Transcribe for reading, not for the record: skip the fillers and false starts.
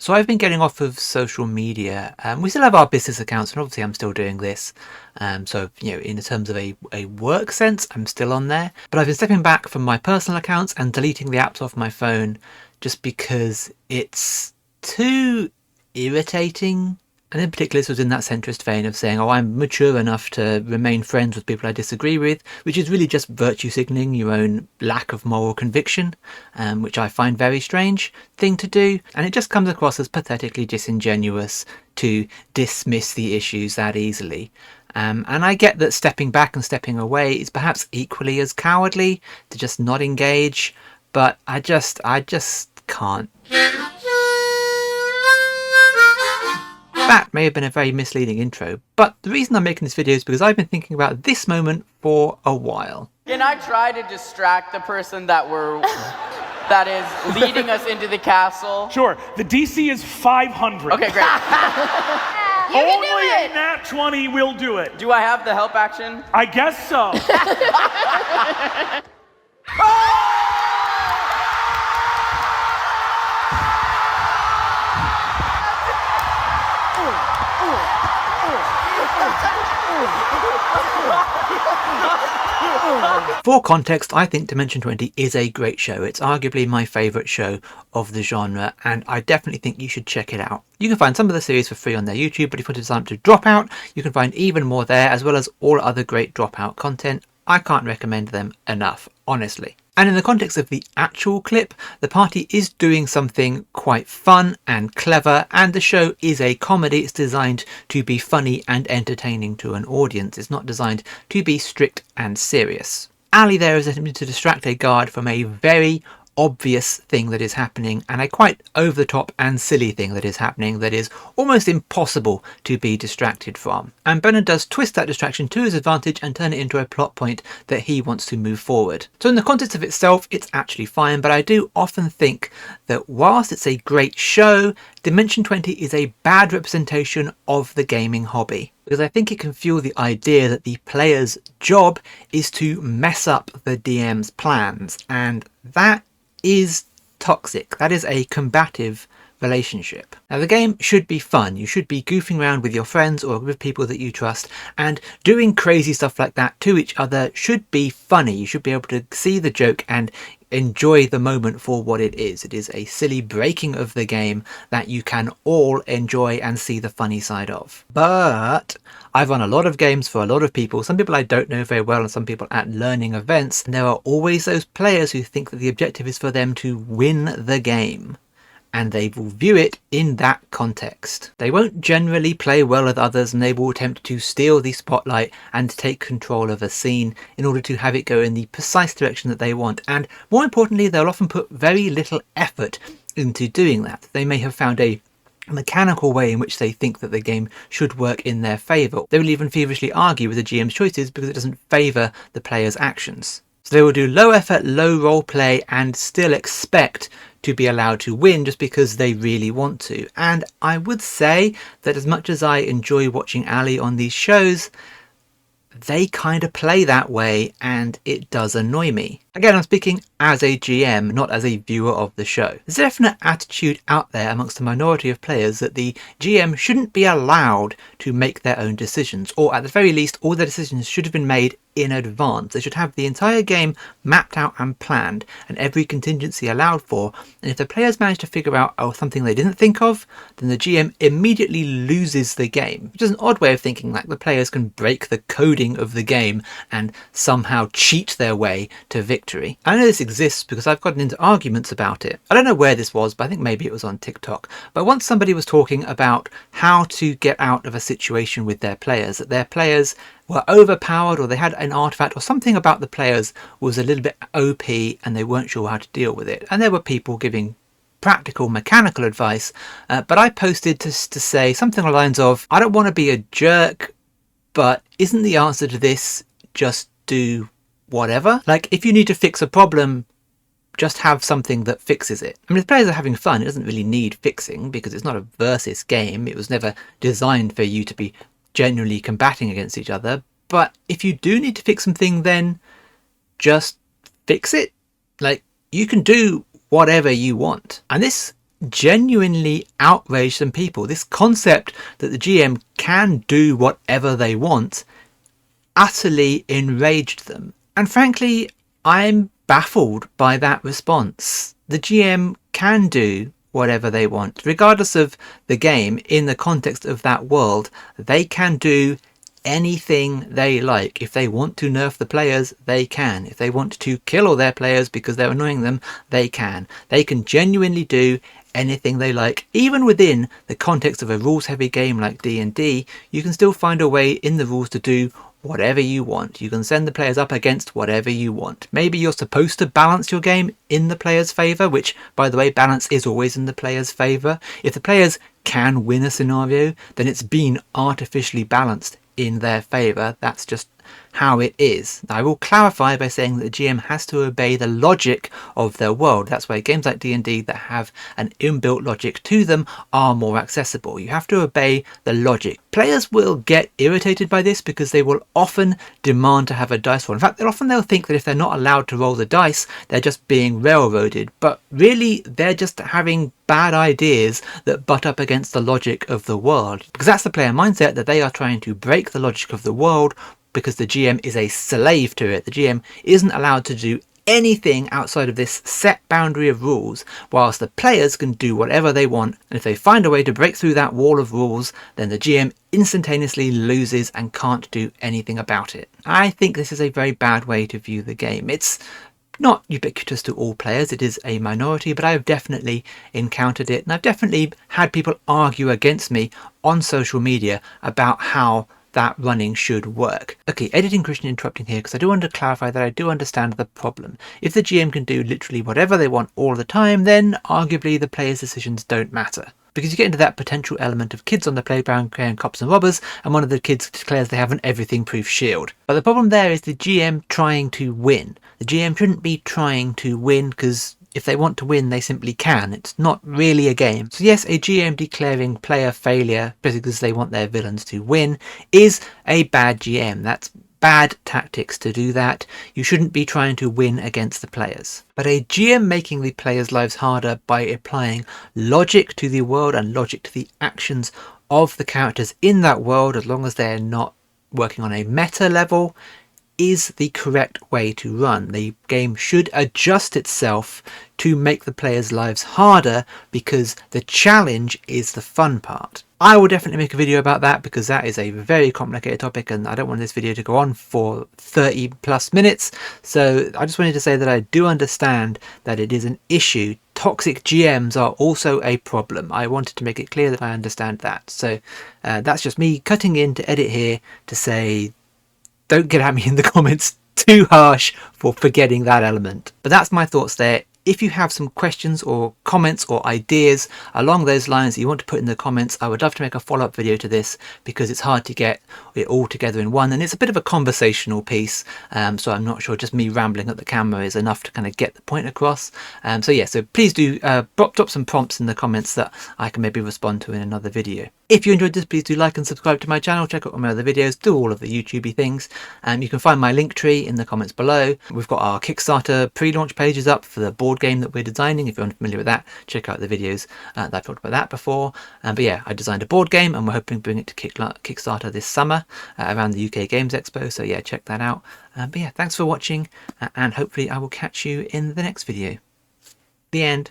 So I've been getting off of social media. We still have our business accounts, and obviously I'm still doing this. So, in terms of a work sense, I'm still on there. But I've been stepping back from my personal accounts and deleting the apps off my phone just because it's too irritating. And in particular, this was in that centrist vein of saying, oh, I'm mature enough to remain friends with people I disagree with, which is really just virtue signalling your own lack of moral conviction, which I find very strange thing to do. And it just comes across as pathetically disingenuous to dismiss the issues that easily. And I get that stepping back and stepping away is perhaps equally as cowardly to just not engage, but I just can't. That may have been a very misleading intro, but the reason I'm making this video is because I've been thinking about this moment for a while. Can I try to distract the person that is leading us into the castle? Sure. The DC is 500. Okay, great. Only a nat 20 will do it. Do I have the help action? I guess so. For context, I think Dimension 20 is a great show. It's arguably my favourite show of the genre, and I definitely think you should check it out. You can find some of the series for free on their YouTube, but if you want to sign up to Dropout, you can find even more there, as well as all other great Dropout content. I can't recommend them enough, honestly. And in the context of the actual clip, the party is doing something quite fun and clever, and the show is a comedy. It's designed to be funny and entertaining to an audience. It's not designed to be strict and serious. Ali there is attempting to distract a guard from a very obvious thing that is happening, and a quite over-the-top and silly thing that is happening that is almost impossible to be distracted from. And Bernard does twist that distraction to his advantage and turn it into a plot point that he wants to move forward. So in the context of itself, it's actually fine, but I do often think that whilst it's a great show, Dimension 20 is a bad representation of the gaming hobby. Because I think it can fuel the idea that the player's job is to mess up the DM's plans, and that is toxic. That is a combative relationship. Now, the game should be fun. You should be goofing around with your friends or with people that you trust, and doing crazy stuff like that to each other should be funny. You should be able to see the joke and enjoy the moment for what it is. It is a silly breaking of the game that you can all enjoy and see the funny side of. But I've run a lot of games for a lot of people, some people I don't know very well and some people at learning events, and there are always those players who think that the objective is for them to win the game, and they will view it in that context. They won't generally play well with others, and they will attempt to steal the spotlight and take control of a scene in order to have it go in the precise direction that they want. And more importantly, they'll often put very little effort into doing that. They may have found a mechanical way in which they think that the game should work in their favour. They will even feverishly argue with the GM's choices because it doesn't favour the player's actions. So they will do low effort, low role play and still expect to be allowed to win just because they really want to. And I would say that as much as I enjoy watching Ali on these shows, they kind of play that way, and it does annoy me. Again, I'm speaking as a GM, not as a viewer of the show. There's a definite attitude out there amongst the minority of players that the GM shouldn't be allowed to make their own decisions, or at the very least, all their decisions should have been made in advance. They should have the entire game mapped out and planned, and every contingency allowed for, and if the players manage to figure out something they didn't think of, then the GM immediately loses the game. Which is an odd way of thinking, like the players can break the coding of the game and somehow cheat their way to victory. I know this exists because I've gotten into arguments about it. I don't know where this was, but I think maybe it was on TikTok. But once somebody was talking about how to get out of a situation with their players, that their players were overpowered or they had an artifact or something about the players was a little bit OP and they weren't sure how to deal with it. And there were people giving practical mechanical advice, but I posted to say something along the lines of, I don't want to be a jerk, but isn't the answer to this just do whatever? Like, if you need to fix a problem, just have something that fixes it. I mean, if players are having fun, it doesn't really need fixing because it's not a versus game. It was never designed for you to be genuinely combating against each other. But if you do need to fix something, then just fix it. Like, you can do whatever you want. And this genuinely outraged some people. This concept that the GM can do whatever they want utterly enraged them. And frankly, I'm baffled by that response. The GM can do whatever they want, regardless of the game. In the context of that world, they can do anything they like. If they want to nerf the players, they can. If they want to kill all their players because they're annoying them, they can. They can genuinely do anything they like. Even within the context of a rules heavy game like D&D, you can still find a way in the rules to do whatever you want. You can send the players up against whatever you want. Maybe you're supposed to balance your game in the player's favour, which, by the way, balance is always in the player's favour. If the players can win a scenario, then it's been artificially balanced in their favour. That's just how it is. I will clarify by saying that the GM has to obey the logic of their world. That's why games like D&D that have an inbuilt logic to them are more accessible. You have to obey the logic. Players will get irritated by this because they will often demand to have a dice roll. In fact, they'll think that if they're not allowed to roll the dice, they're just being railroaded. But really, they're just having bad ideas that butt up against the logic of the world. Because that's the player mindset, that they are trying to break the logic of the world because the GM is a slave to it. The GM isn't allowed to do anything outside of this set boundary of rules, whilst the players can do whatever they want. And if they find a way to break through that wall of rules, then the GM instantaneously loses and can't do anything about it. I think this is a very bad way to view the game. It's not ubiquitous to all players, it is a minority, but I've definitely encountered it, and I've definitely had people argue against me on social media about how that running should work. Okay, editing Christian interrupting here because I do want to clarify that I do understand the problem. If the GM can do literally whatever they want all the time, then arguably the players' decisions don't matter. Because you get into that potential element of kids on the playground playing cops and robbers, and one of the kids declares they have an everything-proof shield. But the problem there is the GM trying to win. The GM shouldn't be trying to win, because if they want to win, they simply can. It's not really a game. So yes, a GM declaring player failure because they want their villains to win is a bad GM. That's bad tactics to do that. You shouldn't be trying to win against the players. But a GM making the players' lives harder by applying logic to the world and logic to the actions of the characters in that world, as long as they're not working on a meta level, is the correct way to run. The game should adjust itself to make the players' lives harder, because the challenge is the fun part. I will definitely make a video about that because that is a very complicated topic and I don't want this video to go on for 30 plus minutes. So I just wanted to say that I do understand that it is an issue. Toxic GMs are also a problem. I wanted to make it clear that I understand that. So that's just me cutting in to edit here to say, don't get at me in the comments too harsh for forgetting that element. But that's my thoughts there. If you have some questions or comments or ideas along those lines that you want to put in the comments, I would love to make a follow-up video to this because it's hard to get it all together in one, and it's a bit of a conversational piece, so I'm not sure just me rambling at the camera is enough to kind of get the point across. So yeah, so please do drop some prompts in the comments that I can maybe respond to in another video. If you enjoyed this, please do like and subscribe to my channel, check out all my other videos, do all of the YouTubey things. You can find my link tree in the comments below. We've got our Kickstarter pre-launch pages up for the board game that we're designing. If you're unfamiliar with that, check out the videos that I've talked about that before. But yeah, I designed a board game and we're hoping to bring it to Kickstarter this summer around the UK Games Expo. So yeah, check that out. But yeah, thanks for watching and hopefully I will catch you in the next video. The end.